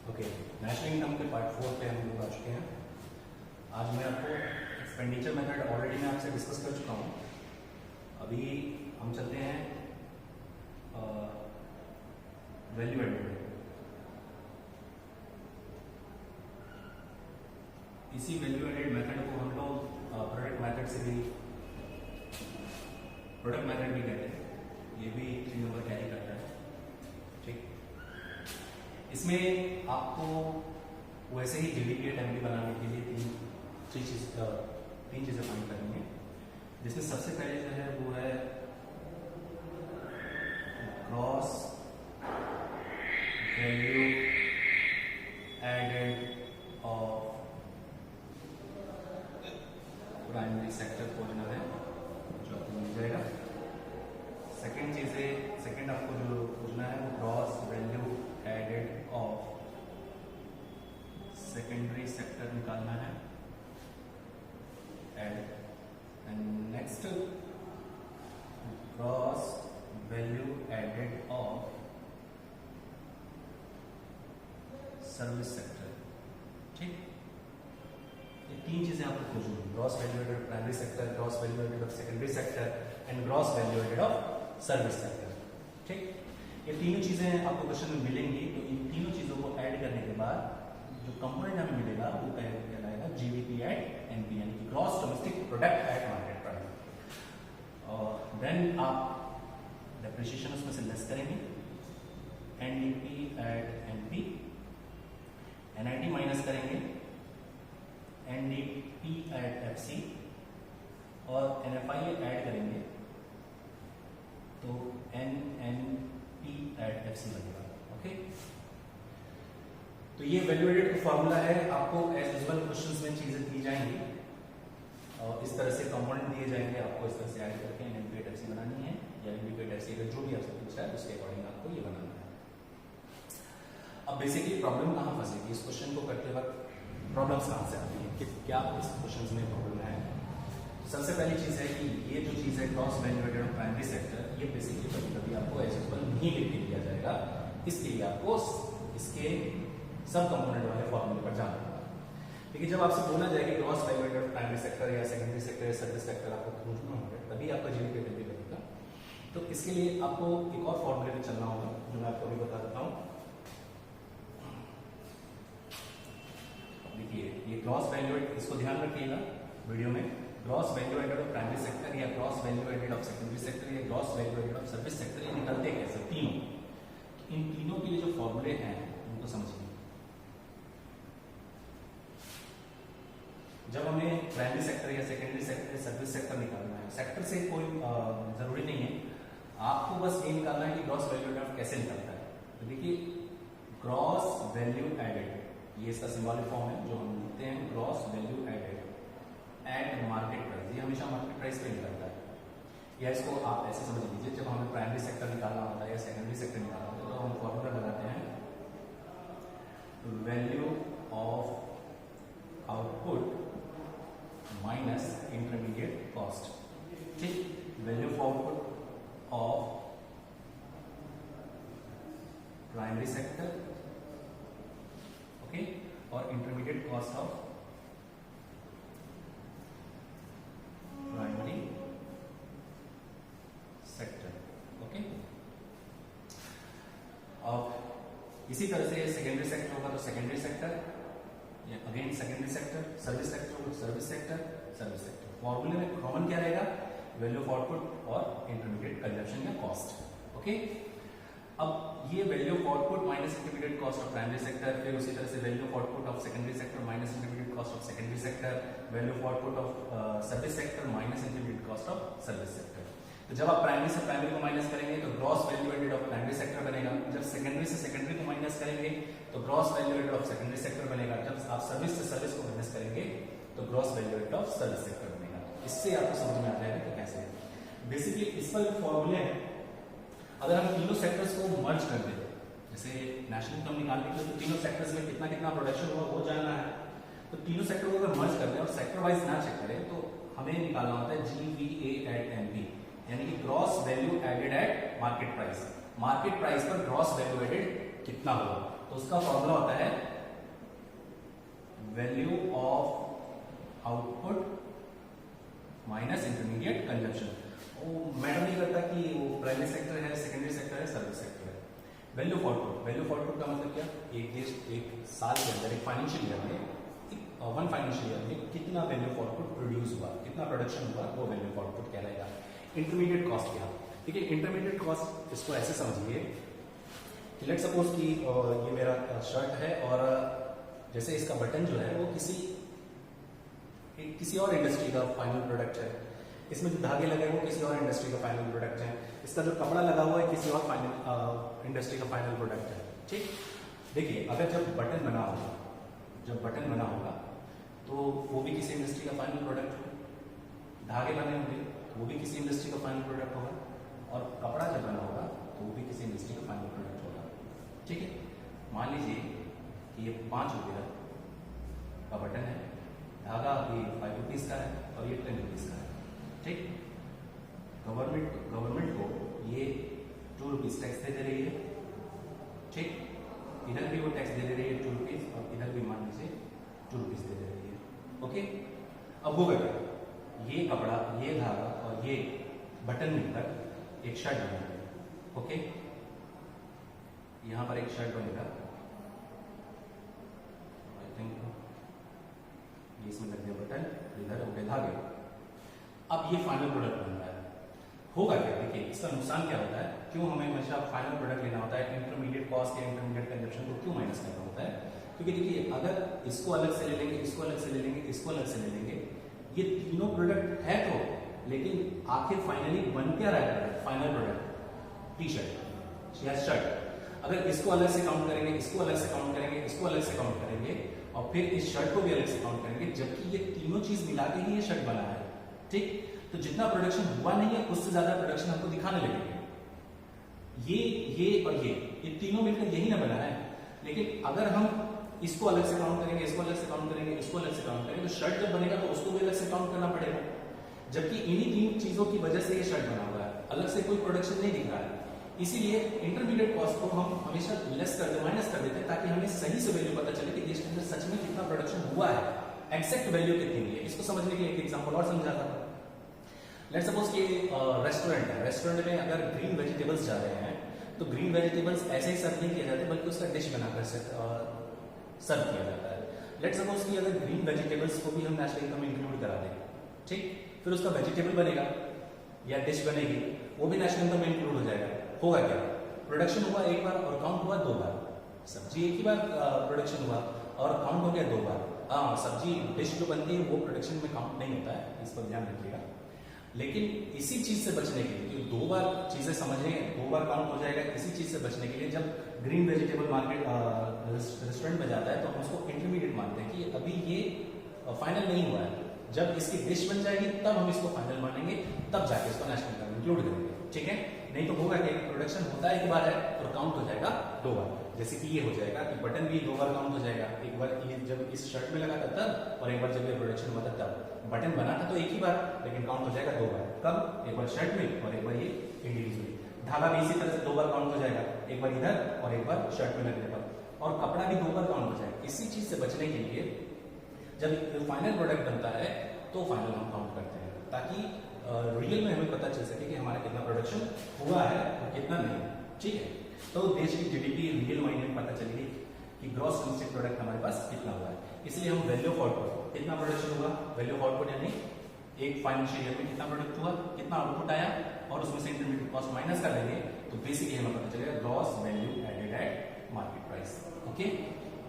Okay, national income के part 4 पे हम लोग आ चुके हैं। आज मैं आपको एक्सपेंडिचर मेथड ऑलरेडी मैं आपसे डिस्कस कर चुका हूँ। अभी हम चलते हैं वैल्यू एडेड। इसी वैल्यू एडेड मेथड को हम लोग प्रोडक्ट मेथड से भी प्रोडक्ट मेथड भी कहते हैं। ये भी 3 नंबर कैरी करता है। ठीक, इसमें आपको वैसे ही जीडीपी एमडी बनाने के लिए तीन चीजें फाइंड करनी है, जिसमें सबसे पहले जो है वो है gross value added of primary sector खोजना है, जो आपको मिल जाएगा। सेकंड आपको जो खोजना है वो gross value added of secondary sector निकालना है। And next gross value added of service sector. ठीक, ये तीन चीजें आपको खोजनी है, gross value added of primary sector, gross value added of secondary sector and gross value added of service sector. ठीक, ये तीनों चीजें आपको क्वेश्चन में मिलेंगी। तो इन तीनों चीजों को ऐड करने के बाद जो कंपोनेंट हमें मिलेगा वो कहलाएगा जीडीपी एट एनपी, यानी कि gross domestic product at market price. और देन आप डेप्रिसिएशन उसमें से लेस करेंगे, NDP at NP, NIT minus करेंगे, एनडीपी एट एफसी और एनएफआई ऐड करेंगे तो एनएनपी एट एफसी बनेगा। ओके, तो ये वैल्यू एडेड का फॉर्मूला है। आपको एज यूजुअल क्वेश्चंस में चीजें दी जाएंगी और इस तरह से कंपोनेंट दिए जाएंगे, आपको इस तरह से ऐड करके एनएनपी एट एफसी बनानी है, या एनडीपी एट एफसी जो भी आपसे पूछा है उसके अकॉर्डिंग आपको ये बनाना है। अब बेसिकली प्रॉब्लम कहाँ फंसेगी इस क्वेश्चन को करते वक्त, प्रॉब्लम्स कहाँ से आती है कि क्या इस क्वेश्चन में प्रॉब्लम है। सबसे पहली चीज है कि ये जो चीज है gross value added of primary sector, ये बेसिकली कभी कभी आपको एज यूजुअल नहीं लिख के दिया जाएगा, इसलिए आपको इसके सब कंपोनेंट वाले फॉर्मूले पर जाना होगा। लेकिन जब आपसे बोला जाए कि gross value added of primary sector या सेकेंडरी सेक्टर या सर्विस सेक्टर आपको खोजना होगा, तभी आपका जीडीपी एमडी बनेगा। तो इसके लिए आपको एक और फॉर्मूले पे चलना होगा, जो मैं आपको अभी बता देता हूँ। देखिए, ये ग्रॉस वैल्यू, इसको ध्यान रखिएगा वीडियो में, gross value added of primary sector या gross value added of secondary sector या gross value added of service sector, ये निकलते कैसे तीनों। तो इन तीनों के लिए जो फॉर्मूले हैं उनको समझिए। जब हमें प्राइमरी सेक्टर या सेकेंडरी सेक्टर या सर्विस सेक्टर निकालना है, सेक्टर से कोई जरूरी नहीं है, आपको बस ये निकालना है कि ग्रॉस वैल्यू एडेड ऑफ कैसे निकलता है। तो देखिए, ग्रॉस वैल्यू एडेड, ये इसका सिंबॉलिक फॉर्म है जो हम लिखते हैं, gross value added at market price, ये हमेशा मार्केट प्राइस पे निकलता है। या इसको आप ऐसे समझ लीजिए, जब हमें प्राइमरी सेक्टर निकालना होता है या सेकेंडरी सेक्टर निकालना होता है तो हम फॉर्मूला लगाते हैं value of output minus intermediate cost. ठीक, value of output of primary sector, okay, और intermediate cost of primary sector. Okay, अब इसी तरह से सेकेंडरी सेक्टर होगा तो secondary sector, again secondary sector, service sector होगा सर्विस सेक्टर, सर्विस सेक्टर। फॉर्मूले में कॉमन क्या रहेगा, वैल्यू ऑफ आउटपुट और इंटरमीडिएट कंजप्शन या कॉस्ट। ओके, अब ये value of output minus intermediate cost of primary sector, फिर उसी तरह से value of output of secondary sector minus intermediate cost of secondary sector, value of output of service sector minus intermediate cost of service sector. तो जब आप primary से primary को minus करेंगे तो gross value added of primary sector बनेगा, जब secondary से सेकेंडरी को माइनस करेंगे तो gross value added of secondary sector बनेगा, जब आप सर्विस से सर्विस को माइनस करेंगे तो gross value added of service sector बनेगा। इससे आपको समझ में आ जाएगा कि कैसे बेसिकली इस पर फॉर्मूले हैं। अगर हम तीनों सेक्टर्स को मर्ज कर दें, जैसे नेशनल इनकम निकालने के लिए तो तीनों सेक्टर्स में कितना कितना प्रोडक्शन हुआ वो जानना है, तो तीनों सेक्टर को अगर मर्ज कर दें और सेक्टर वाइज ना चेक करें तो हमें निकालना होता है जीवीए एट एनपी, यानी कि gross value added at market price. Market price पर ग्रॉस वैल्यू एडेड कितना होगा। तो उसका फॉर्मूला होता है value of output minus intermediate consumption. वो मैटर नहीं करता कि वो प्राइमरी सेक्टर है, सेकेंडरी सेक्टर है, सर्विस सेक्टर है। Value of output, value of output का मतलब क्या, एक देश एक साल के अंदर, एक फाइनेंशियल ईयर में, वन फाइनेंशियल ईयर में कितना वैल्यू ऑफ आउटपुट प्रोड्यूस हुआ, कितना प्रोडक्शन हुआ, वो वैल्यू ऑफ आउटपुट कहलाएगा। इंटरमीडिएट कॉस्ट क्या, ठीक है। इंटरमीडिएट कॉस्ट इसको ऐसे समझिए कि लेट सपोज कि ये मेरा शर्ट है और जैसे इसका बटन जो है वो किसी और इंडस्ट्री का फाइनल प्रोडक्ट है, इसमें जो धागे लगे हैं वो किसी और इंडस्ट्री का फाइनल प्रोडक्ट है, इसका जो कपड़ा लगा हुआ है किसी और फाइनल इंडस्ट्री का फाइनल प्रोडक्ट है, ठीक। देखिए अगर जब बटन बना होगा तो वो भी किसी इंडस्ट्री का फाइनल प्रोडक्ट होगा, धागे बने होंगे तो वो भी किसी इंडस्ट्री का फाइनल प्रोडक्ट होगा, और कपड़ा जब बना होगा तो वो भी किसी इंडस्ट्री का फाइनल प्रोडक्ट होगा, ठीक है। मान लीजिए कि ये 5 रुपये का बटन है, धागा ये 5 रुपीज का है और ये 10 रुपीज का है, ठीक। गवर्नमेंट को ये 2 रुपीज टैक्स दे रही है, ठीक। इधर भी वो टैक्स दे रही है 2 रुपीज और इधर भी मान लीजिए 2 रुपीज दे रही है, ओके। अब होगा क्या, ये कपड़ा, ये धागा और ये बटन मिलकर एक शर्ट बनेगा, ओके। यहां पर एक शर्ट बनेगा, आई थिंक इसमें लग गया बटन, इधर हो गए धागे। अब ये फाइनल प्रोडक्ट बन रहा है, होगा क्या, देखिए इसका नुकसान क्या होता है, क्यों हमें हमेशा फाइनल प्रोडक्ट लेना होता है, इंटरमीडिएट कॉस्ट या इंटरमीडिएट कंजप्शन को क्यों माइनस करना होता है, क्योंकि देखिए अगर इसको अलग से ले लेंगे, इसको अलग से ले लेंगे, इसको अलग से ले लेंगे, ये तीनों प्रोडक्ट है तो, लेकिन आखिर फाइनली बन क्या रहा है फाइनल प्रोडक्ट, टी शर्ट या शर्ट। अगर इसको अलग से काउंट करेंगे, इसको अलग से काउंट करेंगे, इसको अलग से काउंट करेंगे और फिर इस शर्ट को भी अलग से काउंट करेंगे, जबकि ये तीनों चीज मिला के ही ये शर्ट बना है, ठीक। तो जितना प्रोडक्शन हुआ नहीं है उससे ज्यादा प्रोडक्शन हमको दिखाने लगेंगे, ये और ये तीनों मिलकर यही ना बना है। लेकिन अगर हम इसको अलग से काउंट करेंगे, इसको अलग से काउंट करेंगे, इसको अलग से काउंट करेंगे, तो शर्ट जब बनेगा तो उसको भी अलग से काउंट करना पड़ेगा, जबकि इन्हीं 3 चीजों की वजह से ये शर्ट बना हुआ है, अलग से कोई प्रोडक्शन नहीं दिख रहा है। इसीलिए इंटरमीडिएट कॉस्ट को हम हमेशा लेस कर देते, माइनस कर देते हैं, ताकि हमें सही से वैल्यू पता चले कि देश के अंदर सच में कितना प्रोडक्शन हुआ है, एग्जैक्ट वैल्यू कितनी है। इसको समझने के लिए एक एग्जांपल और समझाता हूं। लेट्स सपोज कि रेस्टोरेंट है, रेस्टोरेंट में अगर ग्रीन वेजिटेबल्स जा रहे हैं तो ग्रीन वेजिटेबल्स ऐसे ही सर्व नहीं किए जाते, बल्कि उसका डिश बनाकर सर्व किया जाता है। लेट्स सपोज कि अगर ग्रीन वेजिटेबल्स को भी हम नेशनल इनकम में इंक्लूड करा दें, ठीक, फिर उसका वेजिटेबल बनेगा या डिश बनेगी, वो भी नेशनल इनकम में इंक्लूड हो जाएगा। होगा क्या, प्रोडक्शन हुआ एक बार और काउंट हुआ 2 बार, सब्जी एक ही बार प्रोडक्शन हुआ और काउंट हो गया 2 बार। हाँ, सब्जी डिश जो बनती है वो प्रोडक्शन में काउंट नहीं होता है, इस पर ध्यान रखिएगा। लेकिन इसी चीज से बचने के लिए, 2 बार चीजें समझेंगे, 2 बार काउंट हो जाएगा, इसी चीज से बचने के लिए जब ग्रीन वेजिटेबल मार्केट रेस्टोरेंट में जाता है तो हम उसको इंटरमीडिएट मानते हैं कि अभी ये फाइनल नहीं हुआ है, जब इसकी डिश बन जाएगी तब हम इसको फाइनल मानेंगे, तब जाके इसको नेशनल इनकम इंक्लूड करेंगे, ठीक है। नहीं तो होगा कि प्रोडक्शन होता है 1 बार है और काउंट हो जाएगा 2 बार, जैसे कि ये हो जाएगा कि बटन भी 2 बार काउंट हो जाएगा, एक बार ये जब इस शर्ट में लगा था तब, और एक बार जब ये प्रोडक्शन हुआ था तब। बटन बना था तो एक ही बार, लेकिन काउंट हो जाएगा 2 बार, कब, एक बार शर्ट में और एक बार ये इंडिविजुअली। धागा भी इसी तरह से 2 बार काउंट हो जाएगा, एक बार इधर और एक बार शर्ट में लगने पर, और कपड़ा भी 2 बार काउंट हो जाएगा। इसी चीज से बचने के लिए जब फाइनल प्रोडक्ट बनता है तो फाइनल हम काउंट करते हैं, ताकि रियल में हमें पता चल सके कि हमारा कितना प्रोडक्शन हुआ है और कितना नहीं, ठीक है। तो देश की जीडीपी रियल मायने में पता चलेगी कि ग्रॉस डोमेस्टिक प्रोडक्ट हमारे पास कितना हुआ है। इसलिए हम वैल्यू ऑफ आउटपुट, कितना प्रोडक्शन हुआ, वैल्यू ऑफ आउटपुट यानी एक फाइनेंशियल ईयर में कितना प्रोडक्ट हुआ, कितना आउटपुट आया, और उसमें से इंटरमीडिएट कॉस्ट माइनस कर देंगे तो बेसिकली हमें पता चलेगा gross value added at market price, okay.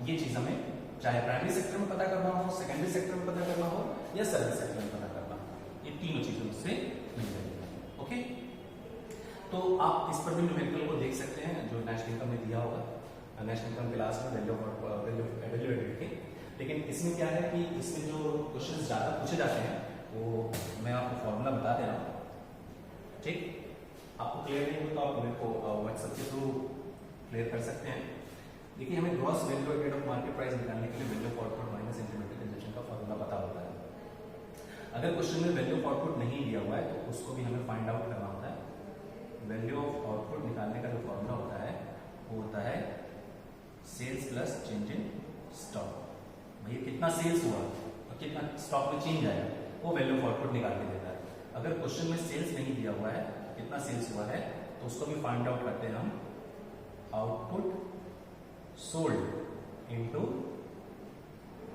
ये चीज हमें चाहे प्राइमरी सेक्टर में पता करना हो, सेकेंडरी सेक्टर में पता करना हो या सर्विस सेक्टर में पता करना हो, ये तीनों चीजें उससे मिल जाएगी, ओके। तो आप इस पर भी न्यूमेरिकल को देख सकते हैं जो नेशनल इनकम में दिया होगा, नेशनल इनकम क्लास में वैल्यू एडेड के। लेकिन इसमें क्या है कि इसमें जो क्वेश्चन ज्यादा पूछे जाते हैं वो मैं आपको फॉर्मूला बता दे रहा हूँ, ठीक। आपको क्लियर नहीं हो तो आप मेरे को व्हाट्सएप के थ्रू क्लियर कर सकते हैं। देखिए हमें gross value added of market price निकालने के लिए value of output minus intermediate consumption का फॉर्मूला पता होता है। अगर क्वेश्चन में वैल्यू ऑफ आउटपुट नहीं दिया हुआ है तो उसको भी हमें फाइंड आउट करना होता है। वैल्यू ऑफ आउटपुट निकालने का जो फॉर्मूला होता है वो होता है sales plus change in stock. भैया कितना सेल्स हुआ और कितना स्टॉक में चेंज आया वो वैल्यू ऑफ आउटपुट निकाल के देता है। अगर क्वेश्चन में सेल्स नहीं दिया हुआ है कितना सेल्स हुआ है तो उसको भी फाइंड आउट करते हैं हम, output sold into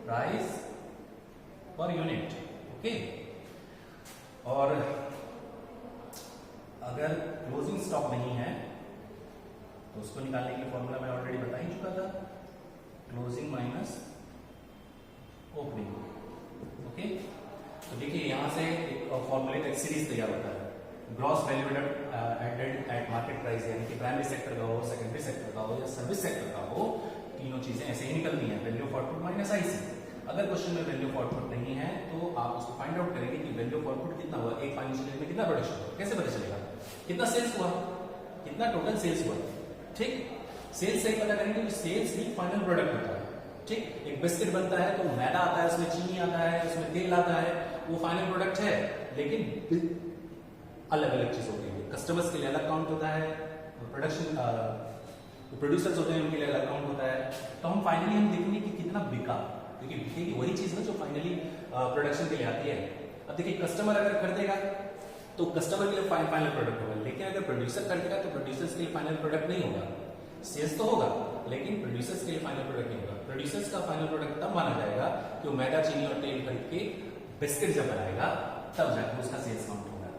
price per unit. Okay, और अगर क्लोजिंग स्टॉक नहीं है तो उसको निकालने के लिए फॉर्मूला मैं ऑलरेडी बता ही चुका था, क्लोजिंग माइनस ओपनिंग। ओके, तो देखिए यहां से एक फॉर्मूले का एक सीरीज तैयार होता है, gross value added at market price, यानी कि प्राइमरी सेक्टर का हो, सेकेंडरी सेक्टर का हो या सर्विस सेक्टर का हो, तीनों चीजें ऐसे ही निकलती हैं, value of output minus IC. अगर क्वेश्चन में वैल्यू ऑफ आउटपुट नहीं है तो आप उसको फाइंड आउट करेंगे कि वैल्यू ऑफ आउटपुट कितना हुआ, एक फाइनेंशियल ईयर में कितना प्रोडक्शन हुआ, कैसे पता चलेगा, कितना सेल्स हुआ, कितना टोटल सेल्स हुआ। ठीक, सेल्स से ही पता करेंगे कि सेल्स ही फाइनल प्रोडक्ट होता है। ठीक, एक बिस्किट बनता है तो मैदा आता है, उसमें चीनी आता है, उसमें तेल आता है, वो फाइनल प्रोडक्ट है, लेकिन अलग अलग चीज होती है। कस्टमर्स के लिए अलग काउंट होता है, प्रोडक्शन प्रोड्यूसर्स होते हैं उनके लिए अलग काउंट होता है। तो हम फाइनली हम देखेंगे कि कितना बिका, क्योंकि बिकेगी वही चीज है जो फाइनली प्रोडक्शन के लिए आती है। अब देखिए कस्टमर अगर खरीदेगा तो कस्टमर के लिए फाइनल प्रोडक्ट होगा, लेकिन अगर प्रोड्यूसर खरीदेगा तो प्रोड्यूसर्स के लिए फाइनल प्रोडक्ट नहीं होगा। सेल्स तो होगा लेकिन प्रोड्यूसर्स के लिए फाइनल प्रोडक्ट नहीं होगा। प्रोड्यूसर्स का फाइनल प्रोडक्ट तब माना जाएगा कि वो मैदा, चीनी और तेल खरीद के बिस्किट जब बनाएगा तब जाकर उसका सेल्स काउंट होगा।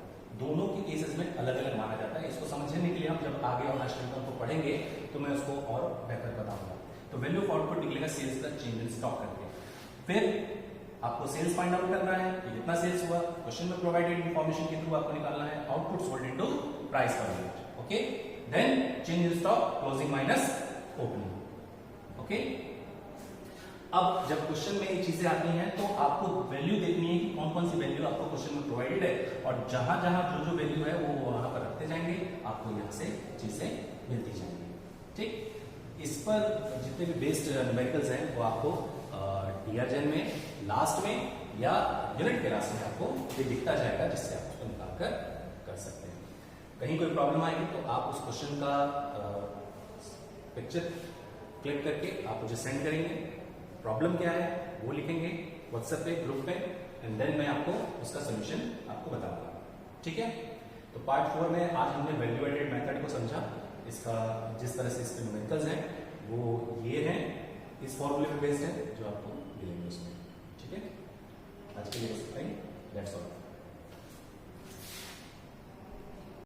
दोनों के केसेस में अलग अलग माना जाता है। इसको समझने के लिए हम जब आगे और नेशनल इनकम को पढ़ेंगे तो मैं उसको और बेहतर बताऊंगा। तो वैल्यू ऑफ आउटपुट निकलेगा सेल्स का चेंज इन स्टॉक करके। फिर आपको सेल्स फाइंड आउट करना है कि कितना सेल्स हुआ, क्वेश्चन में प्रोवाइडेड इंफॉर्मेशन के थ्रू आपको निकालना है output sold into price per unit. Okay, then change in stock, closing minus opening. Okay, अब जब क्वेश्चन में ये चीजें आती हैं तो आपको वैल्यू देखनी है कि कौन कौन सी वैल्यू आपको क्वेश्चन में प्रोवाइडेड है, और जहां जहां जो जो वैल्यू है वो वहां पर रखते जाएंगे, आपको यहां से चीजें मिलती जाएंगी। ठीक, इस पर जितने भी बेस्ड न्यूमेरिकल्स हैं वो आपको DRGen में लास्ट में या यूनिट के लास्ट में आपको ये दिखता जाएगा, जिससे आप उसको निकाल कर सकते हैं। कहीं कोई प्रॉब्लम आएगी तो आप उस क्वेश्चन का पिक्चर क्लिक करके आप मुझे सेंड करेंगे, प्रॉब्लम क्या है वो लिखेंगे व्हाट्सएप पे, ग्रुप पे, एंड देन मैं आपको उसका सोल्यूशन आपको बताऊंगा। ठीक है, तो पार्ट 4 में आज हमने वैल्यू एडेड मेथड को समझा। इसका जिस तरह से इसके न्यूमेरिकल्स हैं वो ये हैं, इस फॉर्मूले पे बेस्ड है जो आपको मिलेंगे उसमें। ठीक है, आज के लिए इतना ही, दैट्स ऑल।